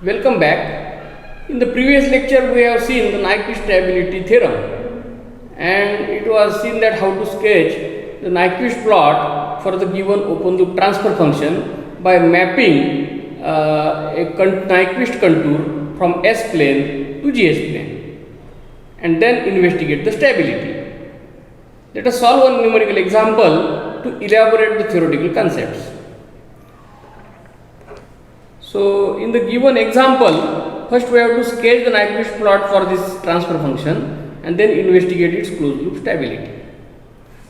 Welcome back. In the previous lecture, we have seen the Nyquist stability theorem, and it was seen that how to sketch the Nyquist plot for the given open loop transfer function by mapping a Nyquist contour from S plane to GS plane, and then investigate the stability. Let us solve one numerical example to elaborate the theoretical concepts. So, in the given example, first we have to sketch the Nyquist plot for this transfer function and then investigate its closed loop stability.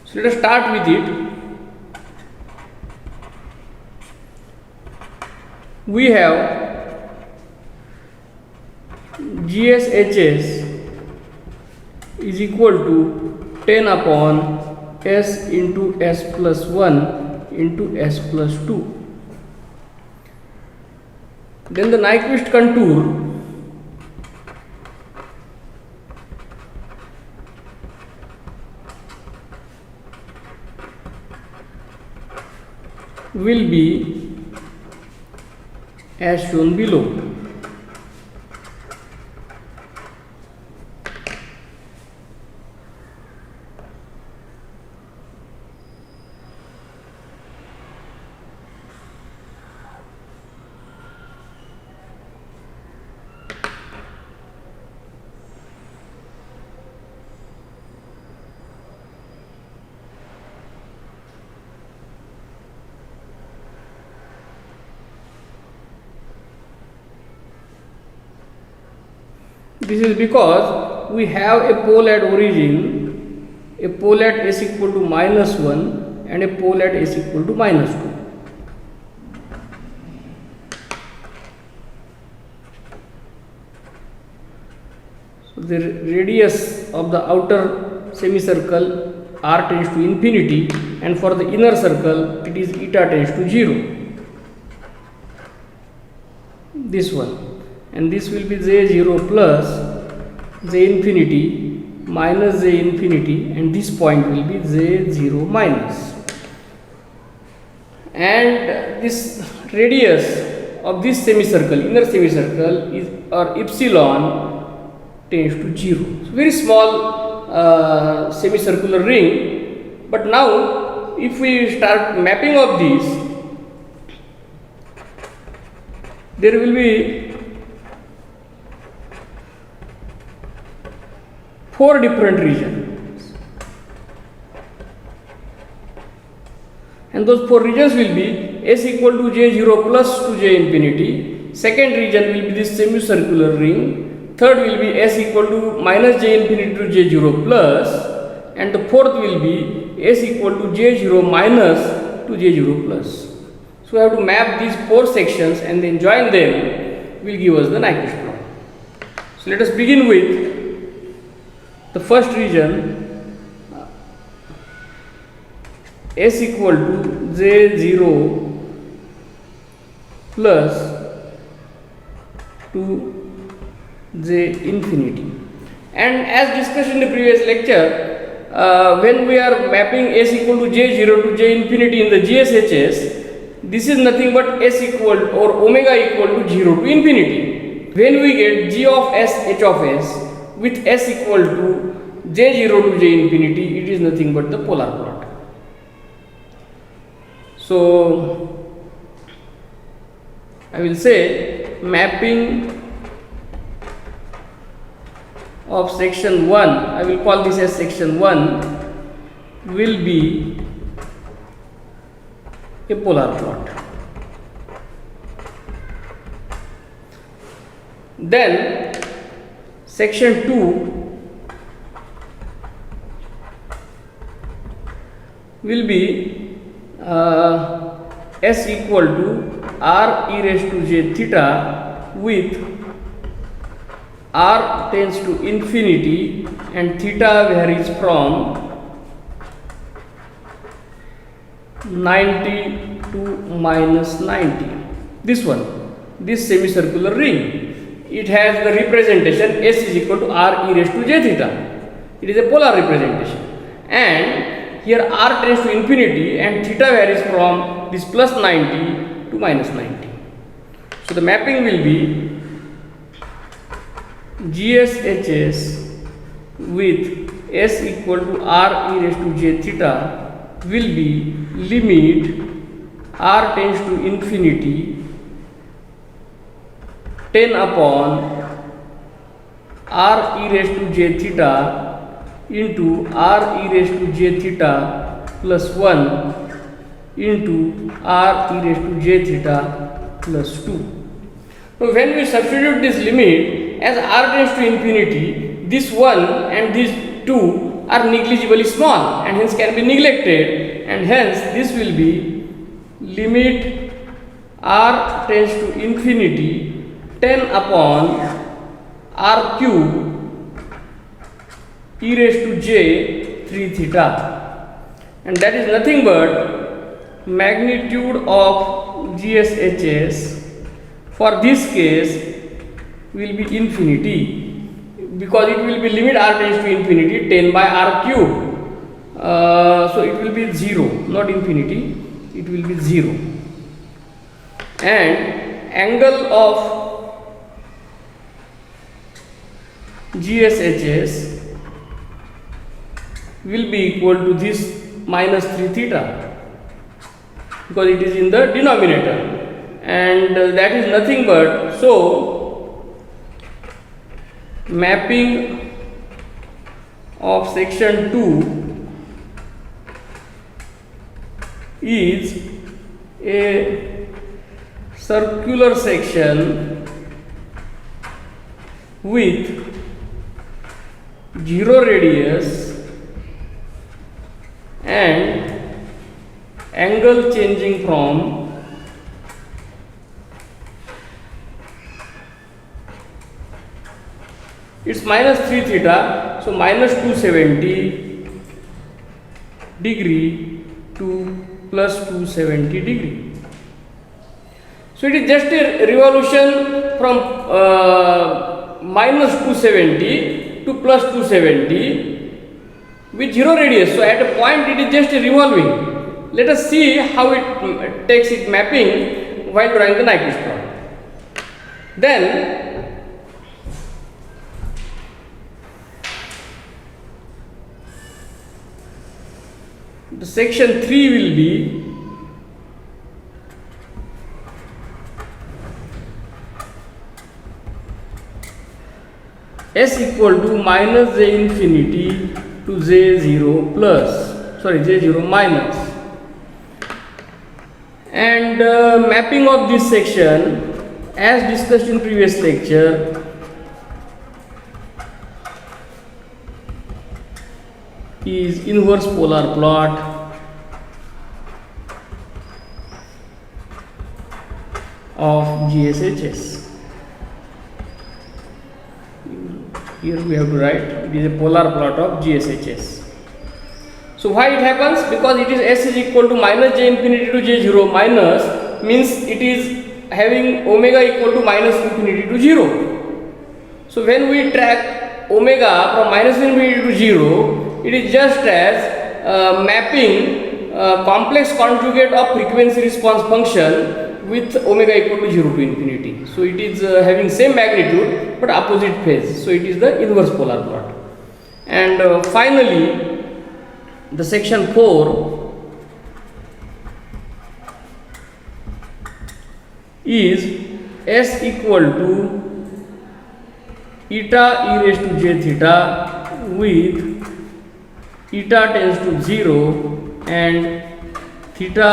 So, let us start with it. We have GSHS is equal to 10 upon S into S plus 1 into S plus 2. Then the Nyquist contour will be as shown below. This is because we have a pole at origin, a pole at S equal to minus 1 and a pole at S equal to minus 2. So, the radius of the outer semicircle r tends to infinity, and for the inner circle it is eta tends to 0. This one. And this will be J0 plus J infinity minus J infinity, and this point will be J0 minus. And this radius of this semicircle, inner semicircle, is or epsilon tends to 0. So, very small semicircular ring, but now if we start mapping of these, there will be 4 different regions, and those 4 regions will be S equal to J0 plus to J infinity. Second region will be this semicircular ring. Third will be S equal to minus J infinity to J0 plus, and the fourth will be S equal to J0 minus to J0 plus. So, we have to map these 4 sections and then join them will give us the Nyquist plot. So, let us begin with the first region, S equal to J0 plus to J infinity. And as discussed in the previous lecture, when we are mapping S equal to J0 to J infinity in the GSHS, this is nothing but S equal or omega equal to 0 to infinity. When we get G of S, H of S with S equal to J0 to J infinity, it is nothing but the polar plot. So, I will say mapping of section 1, I will call this as section 1, will be a polar plot. Then section 2 will be S equal to R e raised to J theta with R tends to infinity and theta varies from 90 to minus 90. This one, this semicircular ring. It has the representation S is equal to R e raised to J theta. It is a polar representation, and here R tends to infinity and theta varies from this plus 90 to minus 90. So the mapping will be GSHS with s equal to r e raised to j theta will be limit r tends to infinity 10 upon r e raised to j theta into r e raised to j theta plus 1 into r e raised to j theta plus 2. Now when we substitute this limit, as r tends to infinity, this 1 and this 2 are negligibly small and hence can be neglected, and hence this will be limit r tends to infinity 10 upon r cube e raised to j 3 theta, and that is nothing but magnitude of GSHS for this case will be infinity, because it will be limit r tends to infinity 10 by r cube, so it will be 0, not infinity, it will be 0, and angle of GSHS will be equal to this minus 3 theta, because it is in the denominator, and that is nothing but, so mapping of section 2 is a circular section with 0 radius and angle changing from it's minus 3 theta, so minus 270 degree to plus 270 degree. So it is just a revolution from minus 270 to plus 270 with 0 radius. So at a point it is just a revolving. Let us see how it takes its mapping while drawing the Nyquist plot. Then the section 3 will be s equal to minus j infinity to j0 plus, sorry, j0 minus, and mapping of this section as discussed in previous lecture is inverse polar plot of GSHS. Here we have to write it is a polar plot of GSHS. So why it happens? Because it is s is equal to minus j infinity to j0 minus, means it is having omega equal to minus infinity to 0. So when we track omega from minus infinity to 0, it is just as mapping complex conjugate of frequency response function with omega equal to 0 to infinity. So it is having same magnitude but opposite phase. So it is the inverse polar plot. And finally, the section 4 is s equal to eta e raised to j theta with eta tends to 0 and theta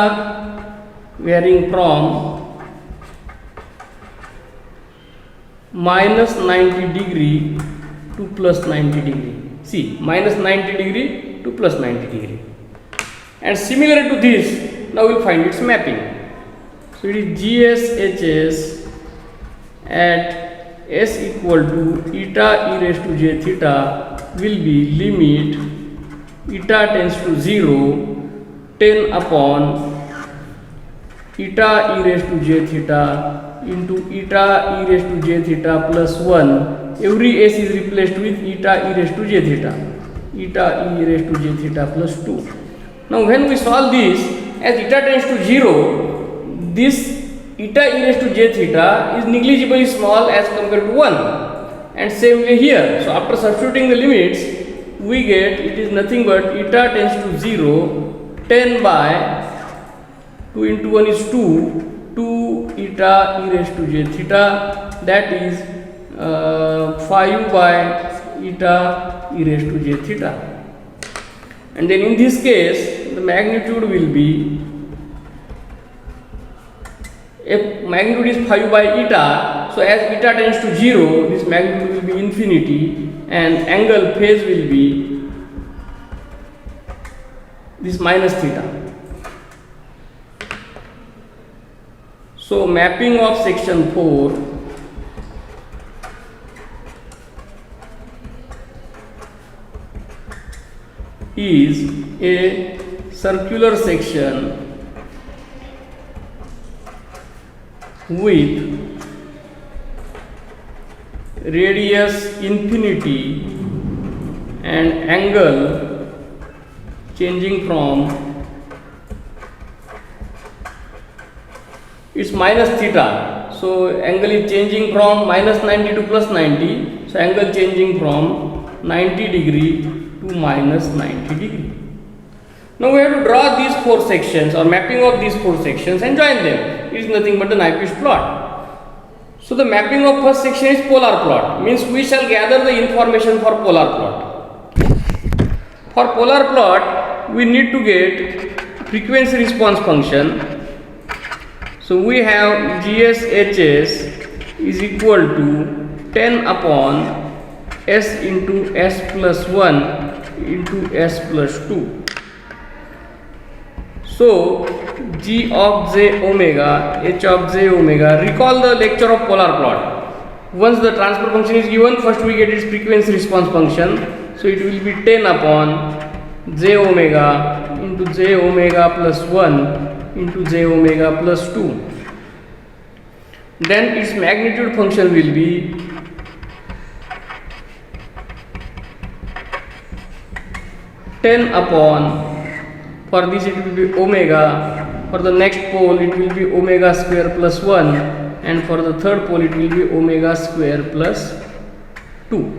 varying from minus 90 degree to plus 90 degree. See, minus 90 degree to plus 90 degree. And similar to this, now we will find its mapping. So it is GSHS at s equal to eta e raised to j theta will be limit eta tends to 0 10 upon eta e raised to j theta into eta e raised to j theta plus 1. Every s is replaced with eta e raised to j theta, eta e raised to j theta plus 2. Now when we solve this, as eta tends to 0, this eta e raised to j theta is negligibly small as compared to 1, and same way here. So after substituting the limits, we get it is nothing but eta tends to 0, 10 by 2 into 1 is 2, 2 eta e raised to j theta, that is 5 by eta e raised to j theta. And then in this case, the magnitude will be, if magnitude is 5 by eta, so as eta tends to 0, this magnitude will be infinity, and angle phase will be this minus theta. So mapping of section 4 is a circular section with radius infinity and angle changing from, it's minus theta, so angle is changing from minus 90 to plus 90, so angle changing from 90 degree to minus 90 degree. Now we have to draw these 4 sections or mapping of these 4 sections and join them. It is nothing but the Nyquist plot. So the mapping of first section is polar plot, means we shall gather the information for polar plot. For polar plot, we need to get frequency response function. So we have GSHS is equal to 10 upon S into S plus 1 into S plus 2. So G of j omega, H of j omega, recall the lecture of polar plot. Once the transfer function is given, first we get its frequency response function. So it will be 10 upon j omega into j omega plus 1 into j omega plus 2. Then its magnitude function will be ten upon, for this it will be omega, for the next pole it will be omega square plus 1, and for the third pole it will be omega square plus 2.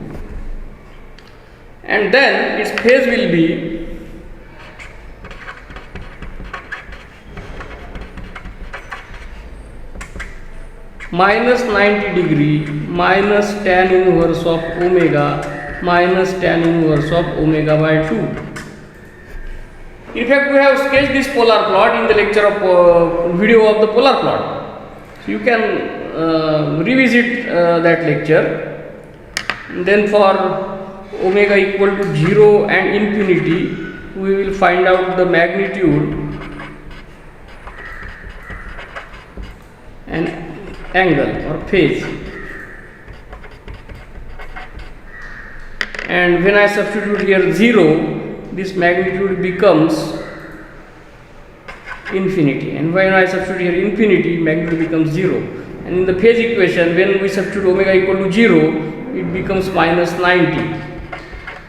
And then its phase will be minus 90 degree minus tan inverse of omega minus tan inverse of omega by 2. In fact, we have sketched this polar plot in the lecture of video of the polar plot. So you can revisit that lecture. And then for omega equal to 0 and infinity, we will find out the magnitude and angle or phase. And when I substitute here 0, this magnitude becomes infinity, and when I substitute here infinity, magnitude becomes 0. And in the phase equation, when we substitute omega equal to 0, it becomes minus 90,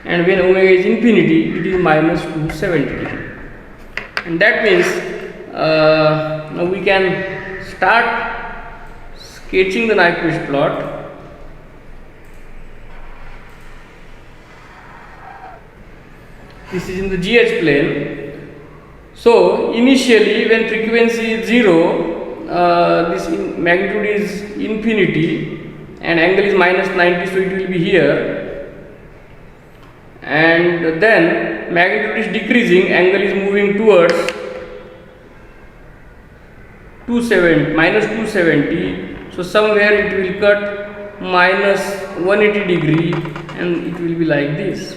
and when omega is infinity, it is minus 270 degree. And that means now we can start sketching the Nyquist plot. This is in the GH plane. So initially, when frequency is 0, this magnitude is infinity and angle is minus 90, so it will be here. And then magnitude is decreasing, angle is moving towards minus 270. So somewhere it will cut minus 180 degree, and it will be like this.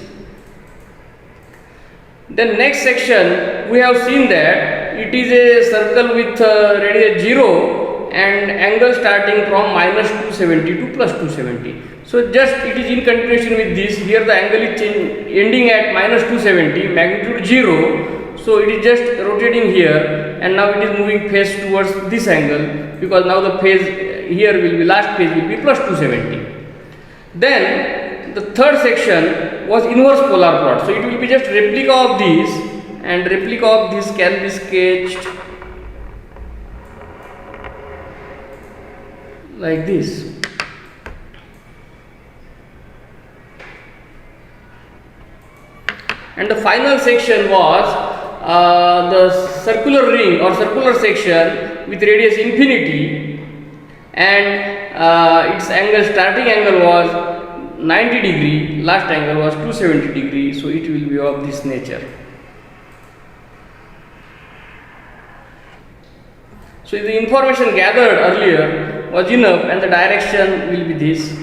Then next section, we have seen that it is a circle with radius 0 and angle starting from minus 270 to plus 270. So just it is in continuation with this. Here the angle is ending at minus 270, magnitude 0. So it is just rotating here, and now it is moving phase towards this angle, because now the phase here will be, last phase will be plus 270. Then the third section was inverse polar plot. So it will be just replica of this, and replica of this can be sketched like this. and the final section was the circular ring or circular section with radius infinity, and its angle, starting angle was 90 degree, last angle was 270 degree, so it will be of this nature. So the information gathered earlier was enough, and the direction will be this.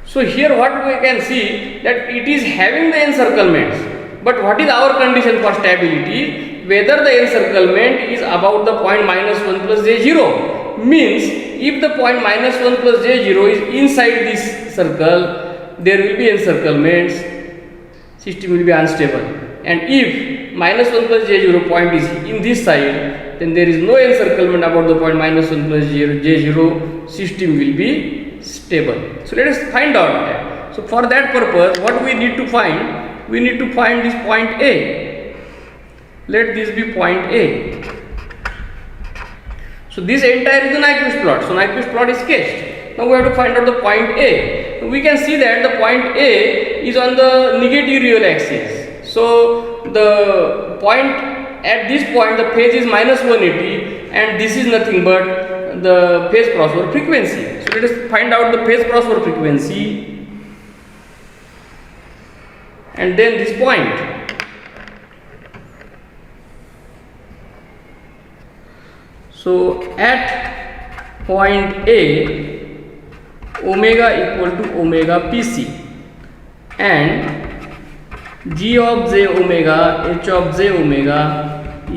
So here what we can see, that it is having the encirclements, but what is our condition for stability? Whether the encirclement is about the point -1 plus j0, means if the point -1 plus j0 is inside this circle, there will be encirclements, system will be unstable, and if -1 plus j0 point is in this side, then there is no encirclement about the point -1 plus j0, system will be stable. So let us find out that. So for that purpose, what we need to find? We need to find this point A. Let this be point A. So this entire is the Nyquist plot. So Nyquist plot is sketched. Now we have to find out the point A. We can see that the point A is on the negative real axis. So the point, at this point the phase is -180, and this is nothing but the phase crossover frequency. So let us find out the phase crossover frequency, and then this point. So at point A, omega equal to omega pc, and g of j omega, h of j omega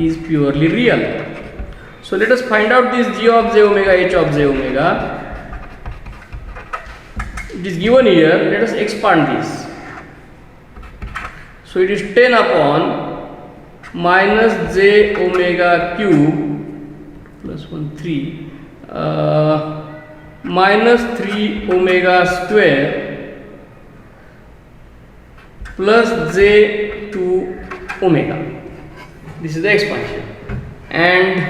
is purely real. So let us find out this g of j omega, h of j omega. It is given here. Let us expand this. So it is 10 upon minus j omega cube plus 1 3 minus 3 omega square plus j 2 omega. This is the expansion, and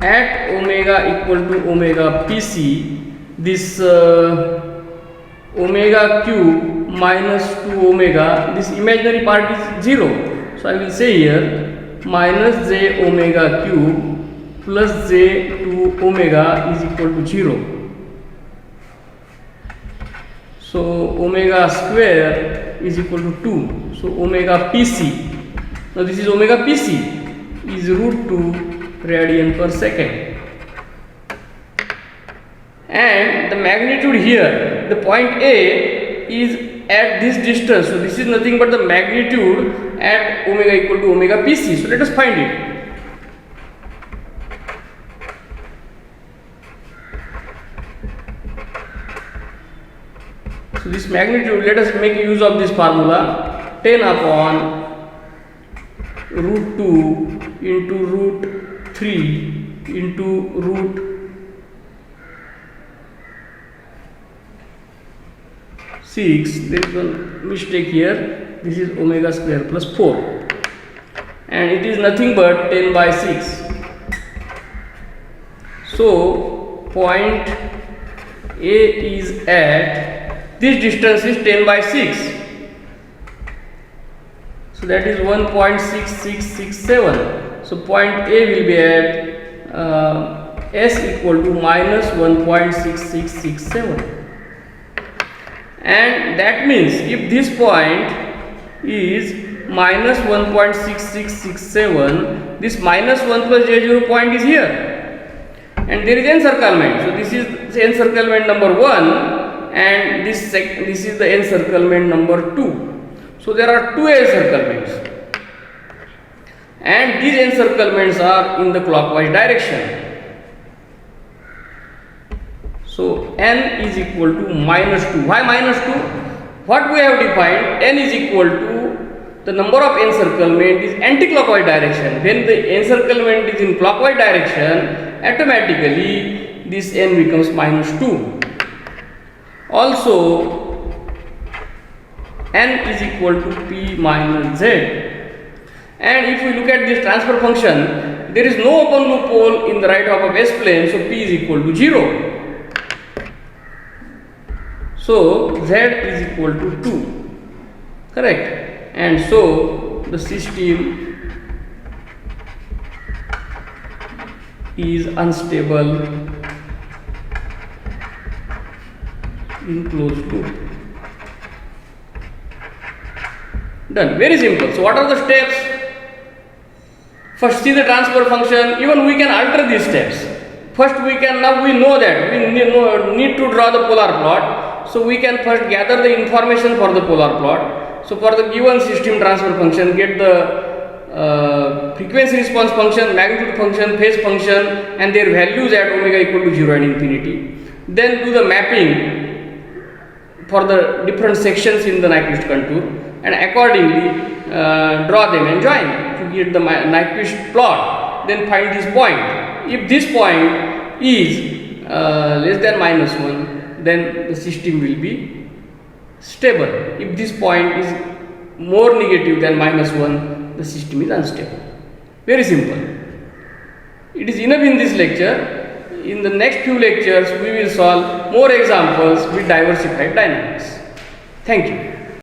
at omega equal to omega pc, this omega cube minus 2 omega, this imaginary part is 0. So I will say here minus j omega cube plus j 2 omega is equal to 0. So omega square is equal to 2. So omega pc, now this is omega pc, is root 2 radian per second, and the magnitude here, the point A is at this distance. So this is nothing but the magnitude at omega equal to omega pc. So let us find it. So this magnitude, let us make use of this formula, 10 upon root 2 into root 3 into root 6. There is one mistake here. This is omega square plus 4, and it is nothing but 10 by 6. So point A is at this distance is 10 by 6. So that is 1.6667. So point A will be at S equal to minus 1.6667. And that means if this point is minus 1.6667, this minus 1 plus j0 point is here, and there is encirclement. So this is encirclement number 1, and this is the encirclement number 2. So there are two encirclements, and these encirclements are in the clockwise direction. So n is equal to minus 2. Why minus 2? What we have defined, n is equal to the number of encirclement is anti-clockwise direction. When the encirclement is in clockwise direction, automatically this n becomes minus 2. Also, n is equal to p minus z. And if we look at this transfer function, there is no open loop pole in the right half of S plane, so P is equal to 0. So Z is equal to 2, correct? And so the system is unstable in closed loop. Done. Very simple. So what are the steps? First see the transfer function. Even we can alter these steps. First we know that we need to draw the polar plot. So we can first gather the information for the polar plot. So for the given system transfer function, get the frequency response function, magnitude function, phase function and their values at omega equal to 0 and infinity. Then do the mapping for the different sections in the Nyquist contour and accordingly draw them and join to get the Nyquist plot. Then find this point. If this point is less than -1, then the system will be stable. If this point is more negative than -1, the system is unstable. Very simple. It is enough in this lecture. In the next few lectures, we will solve more examples with diversified dynamics. Thank you.